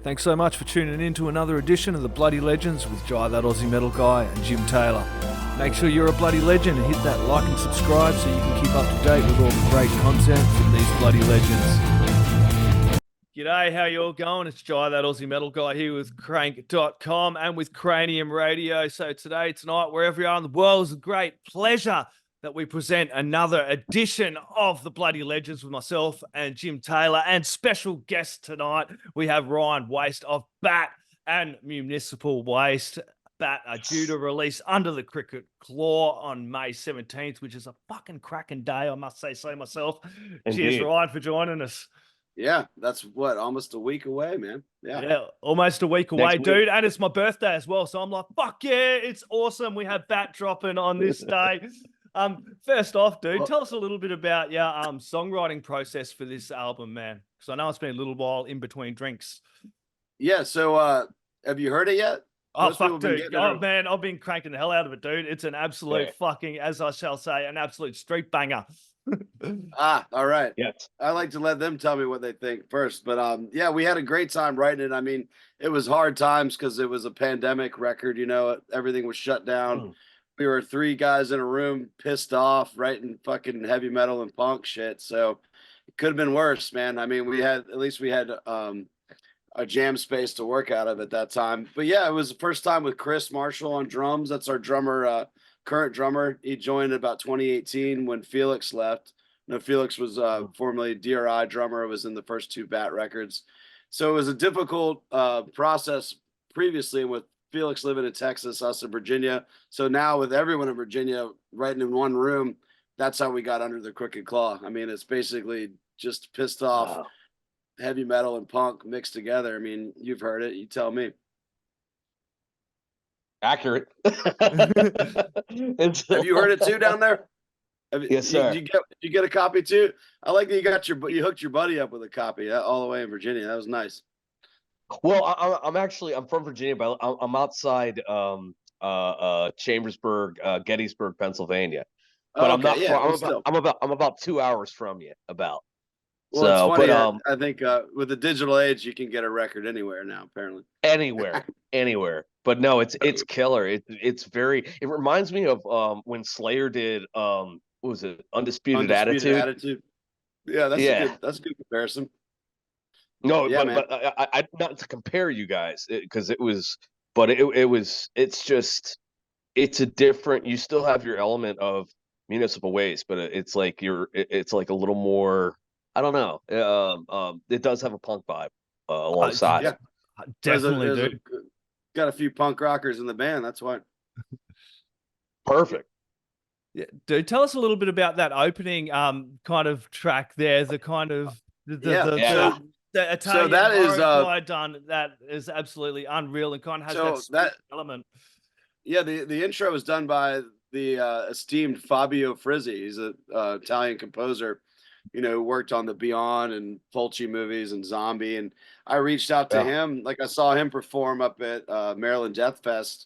Thanks so much for tuning in to another edition of the Bloody Legends with Jai That Aussie Metal Guy and Jim Taylor. Make sure you're a bloody legend and hit that like and subscribe so you can keep up to date with all the great content from these bloody legends. G'day, how you all going? It's Jai That Aussie Metal Guy here with Crank.com and with Cranium Radio. So tonight, wherever you are in the world, it's a great pleasure that we present another edition of the Bloody Legends with myself and Jim Taylor. And special guest tonight, we have Ryan Waste of Bat and Municipal Waste. Bat are due to release Under the Cricket Claw on May 17th, which is a fucking cracking day, I must say so myself. Indeed. Cheers, Ryan, for joining us. Yeah, that's what, almost a week away, man. Yeah, almost a week away, dude. And it's my birthday as well. So I'm like, fuck yeah, it's awesome. We have Bat dropping on this day. First off, dude, tell us a little bit about your songwriting process for this album, man. Because I know it's been a little while in between drinks. Yeah, so have you heard it yet? Oh, fuck, dude. Oh, man, I've been cranking the hell out of it, dude. It's an absolute fucking, as I shall say, an absolute street banger. All right. Yes. I like to let them tell me what they think first. But yeah, we had a great time writing it. I mean, it was hard times because it was a pandemic record, you know, everything was shut down. We were three guys in a room pissed off writing fucking heavy metal and punk shit. So it could have been worse, man. I mean, we had a jam space to work out of at that time. But yeah, it was the first time with Chris Marshall on drums. That's our drummer, current drummer. He joined in about 2018 when Felix left. No, Felix was formerly DRI drummer, was in the first two Bat records. So it was a difficult process previously with Felix living in Texas, us in Virginia. So now with everyone in Virginia writing in one room, that's how we got Under the Crooked Claw. I mean, it's basically just pissed off heavy metal and punk mixed together. I mean, you've heard it. You tell me. Accurate. Have you heard it too down there? Yes, sir. Did you get a copy too? I like that you hooked your buddy up with a copy all the way in Virginia. That was nice. Well, I'm from Virginia, but I'm outside Chambersburg, Gettysburg, Pennsylvania. But I'm not. Yeah, I'm about 2 hours from you. Well, so, it's funny. I think with the digital age, you can get a record anywhere now. Apparently, anywhere. But no, it's killer. It reminds me of when Slayer did what was it, Undisputed Attitude? Yeah, that's a good comparison. No, yeah, but I not to compare you guys because it's a different. You still have your element of Municipal Waste, but it's like a little more. I don't know. It does have a punk vibe alongside. Yeah, definitely, dude. Got a few punk rockers in the band. That's why. Perfect. Yeah, dude. Tell us a little bit about that opening kind of track there. The kind of the Italian so that is done. That is absolutely unreal and kind of has that element. Yeah, the intro was done by the esteemed Fabio Frizzi. He's an Italian composer, you know, who worked on the Beyond and Fulci movies and Zombie. And I reached out to him, like I saw him perform up at Maryland Death Fest.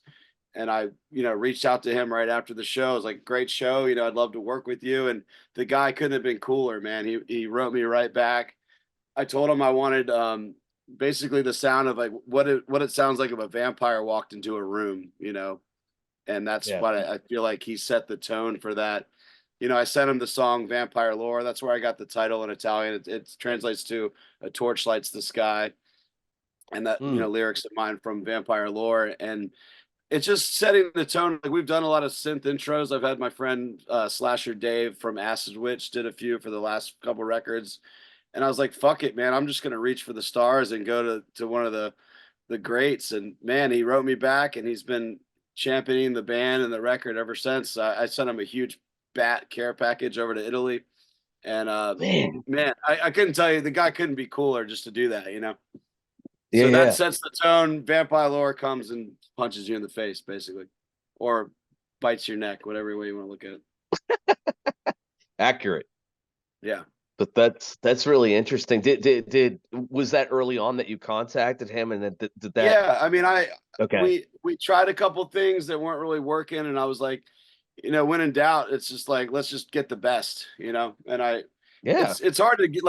And I, reached out to him right after the show. I was like, great show. I'd love to work with you. And the guy couldn't have been cooler, man. He wrote me right back. I told him I wanted basically the sound of like what it sounds like if a vampire walked into a room, and that's what I feel like he set the tone for that. I sent him the song Vampire Lore. That's where I got the title in Italian. It translates to A Torch Lights the Sky. And that, lyrics of mine from Vampire Lore. And it's just setting the tone. Like we've done a lot of synth intros. I've had my friend Slasher Dave from Acid Witch did a few for the last couple records. And I was like, fuck it, man. I'm just going to reach for the stars and go to one of the greats. And man, he wrote me back and he's been championing the band and the record ever since. I sent him a huge Bat care package over to Italy. And man, I couldn't tell you, the guy couldn't be cooler just to do that, So that sets the tone. Vampire Lore comes and punches you in the face, basically. Or bites your neck, whatever way you want to look at it. Accurate. Yeah. But that's really interesting. Was that early on that you contacted him and did that? Yeah, I mean, we tried a couple things that weren't really working, and I was like, when in doubt, it's just like let's just get the best, And Yeah. It's hard to get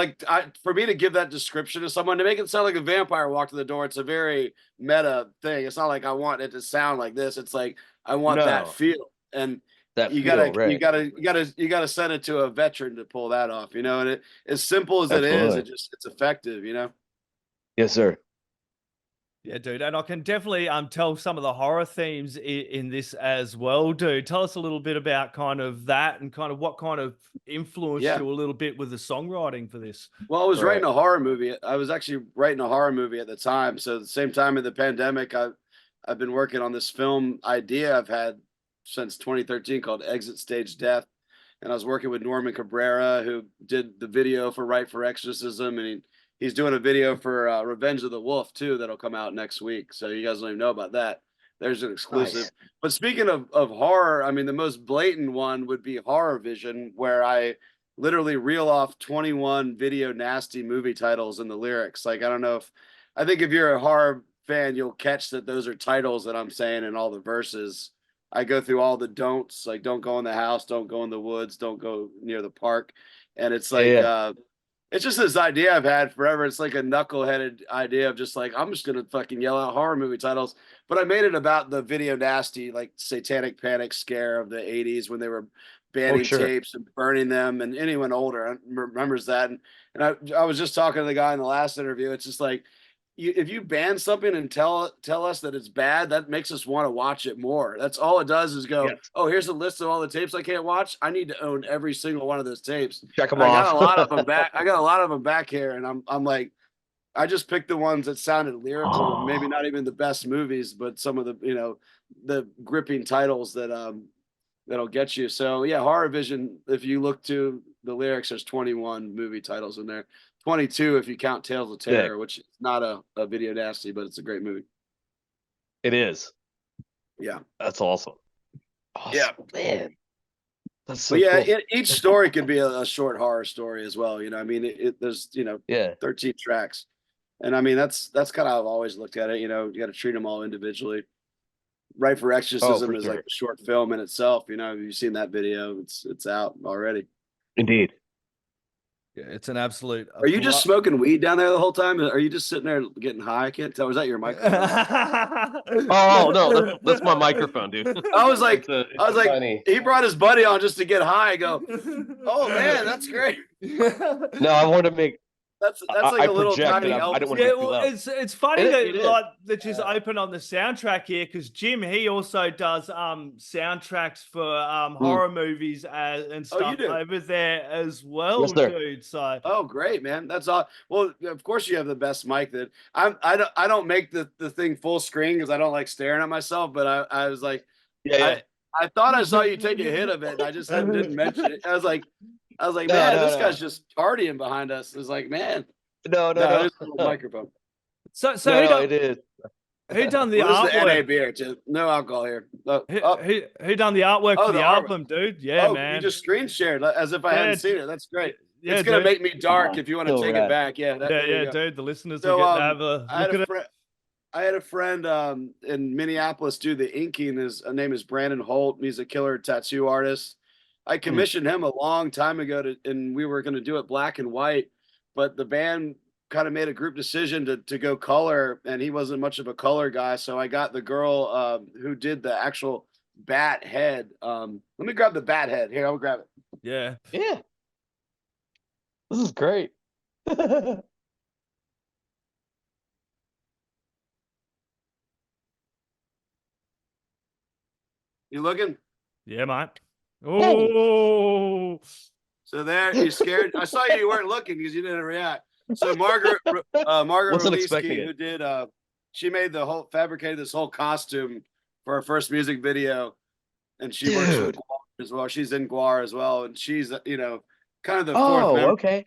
for me to give that description to someone to make it sound like a vampire walked in the door. It's a very meta thing. It's not like I want it to sound like this. It's like I want that No, feel. And that you feel, gotta you right. gotta you gotta you gotta send it to a veteran to pull that off, And as simple as it is, Absolutely. it's effective, Yes, sir. Yeah, dude, and I can definitely tell some of the horror themes in this as well, dude. Tell us a little bit about kind of that and kind of what kind of influenced Yeah. you a little bit with the songwriting for this. Well, I was Right. writing a horror movie. I was actually writing a horror movie at the time. So at the same time of the pandemic, I've been working on this film idea I've had since 2013 called Exit Stage Death. And I was working with Norman Cabrera, who did the video for Right for Exorcism, and he's doing a video for Revenge of the Wolf too that'll come out next week. So you guys don't even know about that. There's an exclusive. Nice. But speaking of horror, I mean, the most blatant one would be Horror Vision, where I literally reel off 21 video nasty movie titles in the lyrics. Like, I think if you're a horror fan, you'll catch that those are titles that I'm saying in all the verses. I go through all the don'ts, like don't go in the house, don't go in the woods, don't go near the park. And it's like, Yeah. it's just this idea I've had forever. It's like a knuckleheaded idea of just like, I'm just going to fucking yell out horror movie titles. But I made it about the video nasty, like satanic panic scare of the 80s when they were banning sure. tapes and burning them. And anyone older remembers that. And I was just talking to the guy in the last interview. It's just like, if you ban something and tell us that it's bad, that makes us want to watch it more. That's all it does is go, Yes. oh, here's a list of all the tapes I can't watch. I need to own every single one of those tapes. Check them I off. got a lot of them back. I got a lot of them back here, and I'm like, I just picked the ones that sounded lyrical, maybe not even the best movies, but some of the the gripping titles that that'll get you. So yeah, Horror Vision. If you look to the lyrics, there's 21 movie titles in there. 22 if you count Tales of Terror, which is not a video nasty, but it's a great movie. It is. Yeah. That's awesome. Yeah. Man. That's so But yeah, cool. each story could be a short horror story as well. I mean, there's 13 tracks, and I mean that's kind of how I've always looked at it. You got to treat them all individually. Right for Exorcism is sure. like a short film in itself. You've seen that video? It's out already. Indeed. Yeah, it's an absolute. Are you just smoking weed down there the whole time? Are you just sitting there getting high? I can't tell. Is that your microphone? Oh no, that's my microphone, dude. I was like, funny. he brought his buddy on just to get high. I go, oh man, that's great. No, I want to make. That's like a little tiny. I didn't want to Yeah, be too well, loud. it's funny It is. that she's open on the soundtrack here because Jim he also does soundtracks for horror movies and stuff you do? over there as well, Yes, sir. dude. So Oh, great, man. That's all. Well, of course you have the best mic. That I don't make the thing full screen because I don't like staring at myself. But I was like, Yeah. I thought I saw you take a hit of it. And I just didn't mention it. I was like, No, man, no, this no. guy's just partying behind us. It's like, man, No. it's a little microphone. so It is. who done the Well, this is the NA artwork? beer, too. No alcohol here. Who done the artwork Oh, for the the artwork. album, dude? Yeah, man. You just screen shared as if I hadn't seen it. That's great. Yeah, It's gonna dude. make me dark if you want to So take rad. it back. Yeah, there you go. Dude. The listeners So, will get to have a I look at it. had a friend in Minneapolis do the inking. His name is Brandon Holt. He's a killer tattoo artist. I commissioned him a long time ago and we were going to do it black and white, but the band kind of made a group decision to go color, and he wasn't much of a color guy. So I got the girl who did the actual bat head. Let me grab the bat head. Here, I'll grab it. Yeah. Yeah. This is great. You looking? Yeah, mate. Oh. So there, you scared? I saw you weren't looking because you didn't react. So Margaret Wasn't Rolisky, expecting it. who did she made fabricated this whole costume for her first music video, and she works with Guar as well. She's in Guar as well, and she's kind of the fourth member. Okay.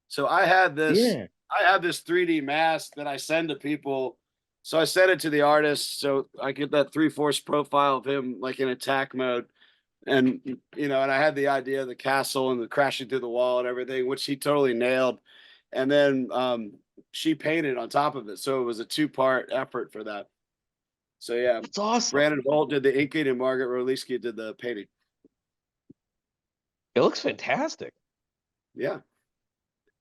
So I had this. Yeah. I have this 3D mask that I send to people. So I sent it to the artist, so I get that 3/4 profile of him like in attack mode. And and I had the idea of the castle and the crashing through the wall and everything, which he totally nailed. And then she painted on top of it, so it was a 2-part effort for that. So yeah, That's awesome. Brandon Holt did the inking and Margaret Rolisky did the painting. It looks fantastic. Yeah,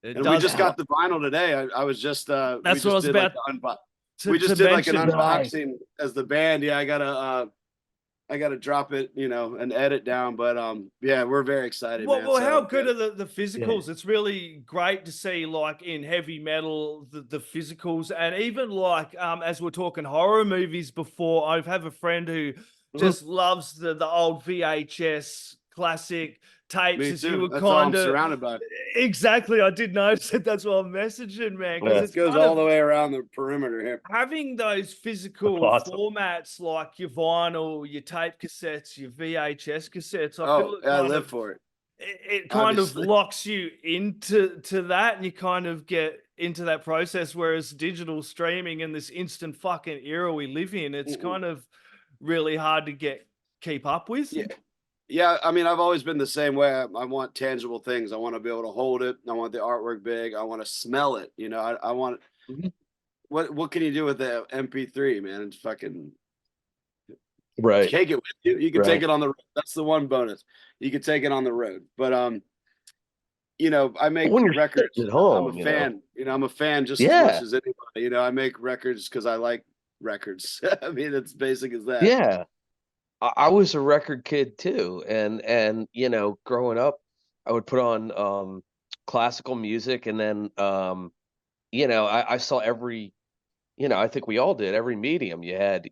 It And does we just help. got the vinyl today. I was just That's we what I just was did like about we just to did like an mention. unboxing as the band. Yeah, I gotta drop it, and edit down. But yeah, we're very excited, man. Well, how So good yeah. are the physicals? It's really great to see, like in heavy metal, the physicals, and even like as we're talking horror movies before, I have a friend who just loves the old VHS classic tapes. Me As you too. were That's all I'm kind of surrounded by. exactly, I did notice it. That's why I'm messaging, man, because Yeah. It it's goes kind all of the way around the perimeter here. having those physical Awesome. formats like your vinyl, your tape cassettes, your VHS cassettes. I Oh, feel it yeah, I kind live of for it. it kind of Obviously. locks you into that, and you kind of get into that process. Whereas digital streaming and this instant fucking era we live in, it's kind of really hard to keep up with. Yeah. Yeah, I mean, I've always been the same way. I want tangible things. I want to be able to hold it. I want the artwork big. I want to smell it. I want Mhm. what can you do with the MP3, man? It's fucking Right. take it with you. You can take Right. it on the road. That's the one bonus. You can take it on the road. But I make When you're records. sitting at I'm a home, fan. I'm a fan just as much Yeah. as anybody. I make records because I like records. I mean, it's basic as that. Yeah. I was a record kid too, and growing up, I would put on classical music, and then I saw every, I think we all did, every medium. You had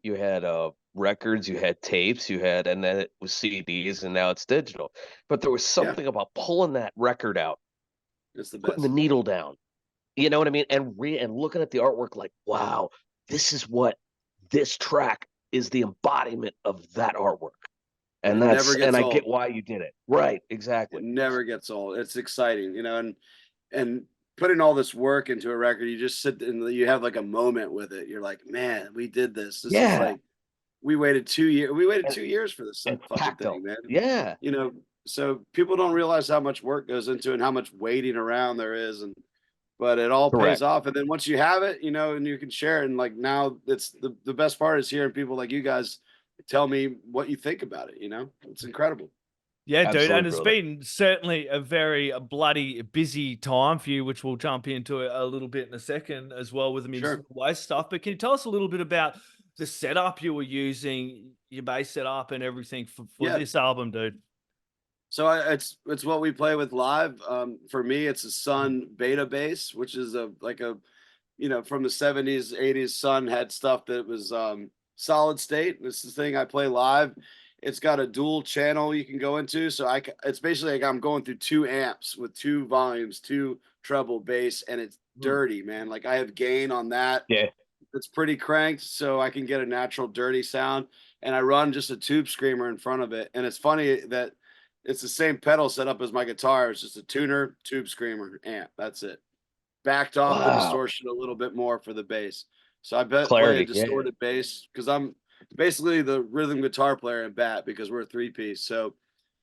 records, you had tapes, and then it was CDs, and now it's digital. But there was Yeah, something about pulling that record out, it's the putting the best. needle down. You know what I mean? And looking at the artwork like, wow, this track is the embodiment of that artwork. It And never and gets I old. get why you did it. Right, It exactly. never gets old. It's exciting, and putting all this work into a record, you just sit and you have like a moment with it. You're like, man, we did this. This is Yeah. like we waited 2 years. We waited And, 2 years for this and fucking thing, tactile. man. Yeah. You know, so people don't realize how much work goes into it and how much waiting around there is, but it all pays Correct. off. And then once you have it, and you can share it. And like now, it's the best part is hearing people like you guys tell me what you think about it. It's incredible. Yeah, dude, and Absolutely, it's brother. been certainly a very bloody busy time for you, which we'll jump into a little bit in a second as well with the Sure. municipal waste stuff. But can you tell us a little bit about the setup you were using, your bass setup and everything for Yeah. this album, dude? So it's what we play with live. For me, it's a Sun Beta bass, which is from the 70s, 80s. Sun had stuff that was solid state. This is the thing I play live. It's got a dual channel you can go into, so it's basically like I'm going through 2 amps with 2 volumes, 2 treble bass, and it's dirty, man. Like I have gain on that. Yeah. It's pretty cranked, so I can get a natural dirty sound. And I run just a tube screamer in front of it. And it's funny that it's the same pedal setup as my guitar. It's just a tuner, tube screamer, amp. That's it. Backed off the Wow. distortion a little bit more for the bass. So I play a Clarity. Yeah. distorted bass because I'm basically the rhythm guitar player in Bat because we're a 3-piece. So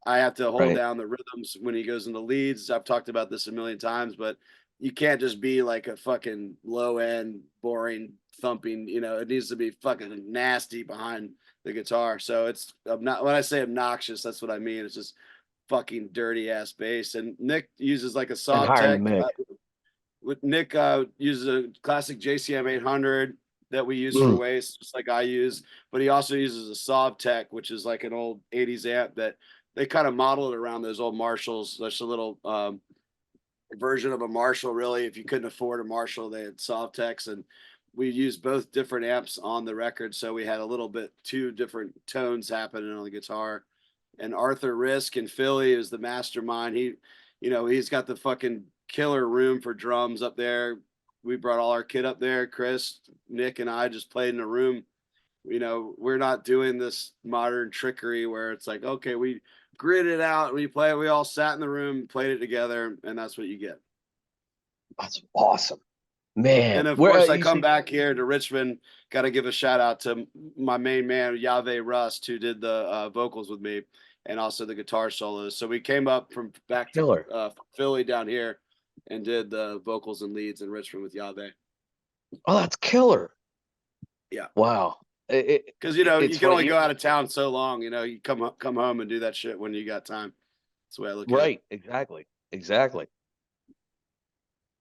I have to hold Right. down the rhythms when he goes into leads. I've talked about this a million times, but you can't just be like a fucking low end, boring thumping. It needs to be fucking nasty behind the guitar. So it's not when I say obnoxious, that's what I mean. It's just fucking dirty ass bass. And Nick uses like a And soft hiring tech. Mick. With Nick uses a classic JCM 800 that we use for Mm. waste, just like I use. But he also uses a Sovtech, which is like an old 80s amp that they kind of modeled around those old Marshalls. There's a little version of a Marshall, really. If you couldn't afford a Marshall, they had Sovtechs, and we used both different amps on the record, so we had a little bit 2 different tones happening on the guitar. And Arthur Risk in Philly is the mastermind. He's got the fucking killer room for drums up there. We brought all our kit up there. Chris, Nick, and I just played in a room. We're not doing this modern trickery where it's like, okay, we grid it out and we play. We all sat in the room, played it together, and that's what you get. That's awesome, man. And of course, I come back here to Richmond. Got to give a shout out to my main man, Yahweh Rust, who did the vocals with me and also the guitar solos. So we came up from back to Philly down here and did the vocals and leads in Richmond with Yahweh. Oh, that's killer. Yeah. Wow. Because you can only go out of town so long. You come home and do that shit when you got time. That's the way I look at it. Right. Exactly.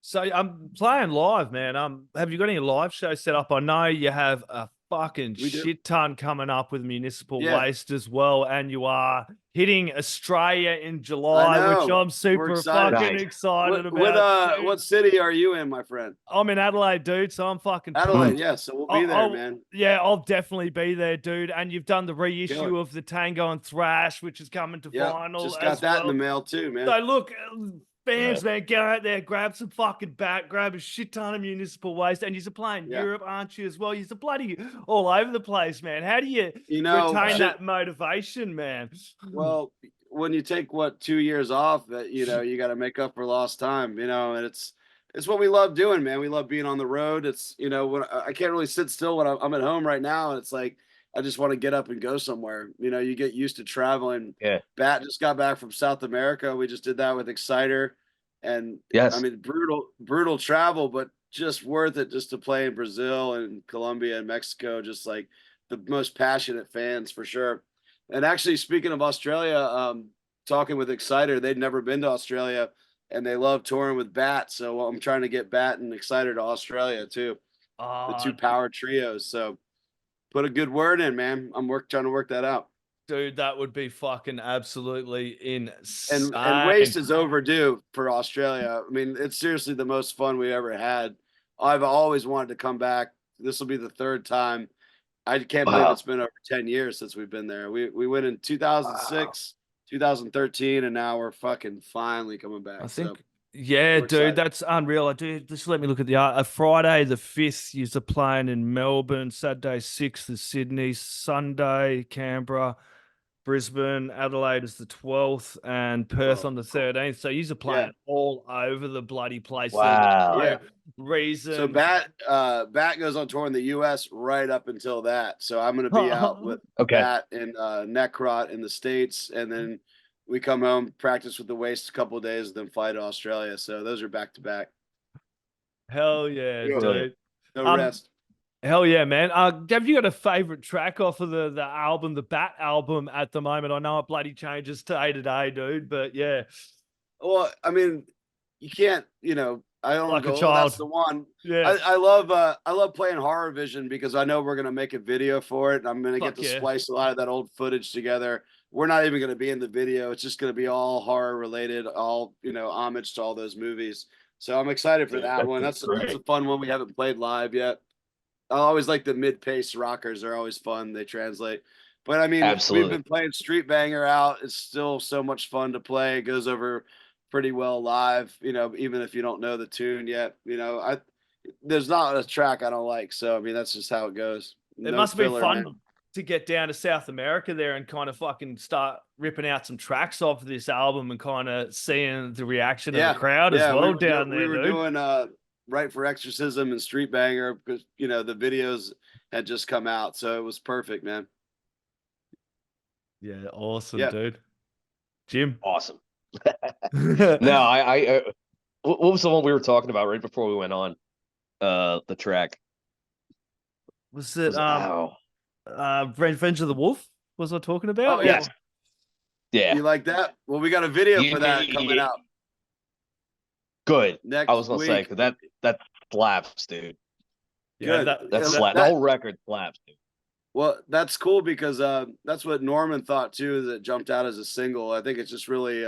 So I'm playing live, man. Have you got any live shows set up? I know you have a fucking We do. shit ton coming up with Municipal Yeah. Waste as well, and you are hitting Australia in July, which know. I'm super excited. fucking Nice. excited With about. Dude. what city are you in, my friend? I'm in Adelaide, dude, so I'm fucking Adelaide, pumped. yeah. So we'll be there, man. Yeah, I'll definitely be there, dude. And you've done the Kill reissue it. of the Tango and Thrash, which is coming to Yeah, vinyl just as got that well. in the mail too, man. So look, fans, Yeah. man, get out there, grab some fucking bat, grab a shit ton of Municipal Waste, and you're playing Yeah. Europe, aren't you, as well? You're bloody all over the place, man. How do you, know, retain shit- that motivation, man? Well, when you take 2 years off, that you got to make up for lost time, and it's what we love doing, man. We love being on the road. It's when I can't really sit still when I'm at home right now, and it's like I just want to get up and go somewhere. You get used to traveling. Yeah. Bat just got back from South America. We just did that with Exciter, and Yes. I mean brutal travel, but just worth it just to play in Brazil and Colombia and Mexico. Just like the most passionate fans for sure. And actually, speaking of Australia, talking with Exciter, they'd never been to Australia, and they love touring with Bat. So I'm trying to get Bat and Exciter to Australia too, the two power trios. So put a good word in, man. I'm trying to work that out. Dude, that would be fucking absolutely insane. And Waste is overdue for Australia. I mean, it's seriously the most fun we ever had. I've always wanted to come back. This will be the third time. I can't believe it's been over 10 years since we've been there. We went in 2006, 2013, and now we're fucking finally coming back. I think, so, yeah, we're dude, excited. that's unreal. Dude, just let me look at the art. Friday the 5th, you're playing in Melbourne. Saturday 6th is Sydney. Sunday, Canberra. Brisbane, Adelaide is the 12th, and Perth on the 13th. So you're playing all over the bloody place. Wow. So reason. So Bat goes on tour in the US right up until that. So I'm gonna be out with Bat and Necrot in the States, and then we come home, practice with the Waste a couple of days, then fly to Australia. So those are back to back. Hell yeah, dude. No rest. Hell yeah, man. Have you got a favorite track off of the album, the Bat album at the moment? I know it bloody changes day to day, dude, but yeah. Well, I mean, you can't, I don't Like a go, child. oh, that's the one. Yeah. I love playing Horror Vision because I know we're gonna make a video for it, and I'm gonna get to splice a lot of that old footage together. We're not even gonna be in the video. It's just gonna be all horror related, all homage to all those movies. So I'm excited for that one. That's a fun one. We haven't played live yet. I always like the mid-pace rockers. They're always fun. They translate. But I mean, we've been playing Street Banger out. It's still so much fun to play. It goes over pretty well live, even if you don't know the tune yet. There's not a track I don't like. So, I mean, that's just how it goes. It must be fun to get down to South America there and kind of fucking start ripping out some tracks off of this album and kind of seeing the reaction of the crowd as well down there. We were doing Right for Exorcism and Street Banger because the videos had just come out, so it was perfect, man. Yeah, awesome, dude. Jim, awesome. No, I what was the one we were talking about right before we went on? The track was it Revenge of the Wolf? Was I talking about? Oh yes, yeah. You like that? Well, we got a video for that coming out. Good. Next I was gonna say because that slaps, dude. Yeah, that slaps. The whole record slaps, dude. Well, that's cool because that's what Norman thought too. That jumped out as a single. I think it's just really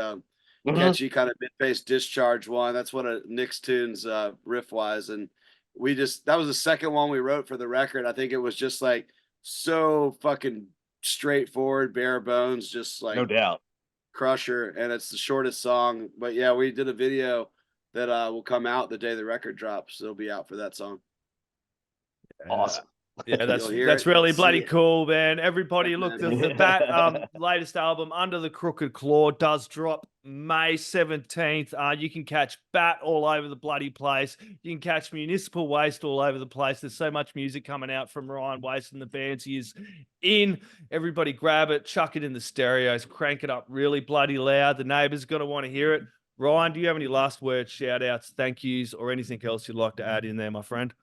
catchy, kind of mid-bass discharge one. That's one of Nick's tunes, riff wise, and that was the second one we wrote for the record. I think it was just like so fucking straightforward, bare bones, just like no doubt crusher, and it's the shortest song. But yeah, we did a video that will come out the day the record drops. It'll be out for that song. Awesome. Yeah, that's really bloody cool, man. Everybody, look, the Bat latest album, Under the Crooked Claw, does drop May 17th. You can catch Bat all over the bloody place. You can catch Municipal Waste all over the place. There's so much music coming out from Ryan Waste and the bands he is in. Everybody grab it, chuck it in the stereos, crank it up really bloody loud. The neighbors are going to want to hear it. Ryan, do you have any last words, shout outs, thank yous, or anything else you'd like to add in there, my friend?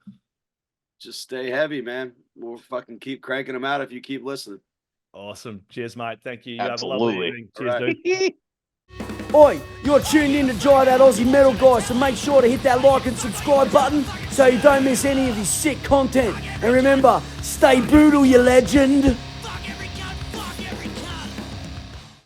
Just stay heavy, man. We'll fucking keep cranking them out if you keep listening. Awesome. Cheers, mate. Thank you. You Absolutely. have a lovely evening. Cheers, dude. Oi, you're tuned in to Jai That Aussie Metal Guy, so make sure to hit that like and subscribe button so you don't miss any of his sick content. And remember, stay brutal, you legend.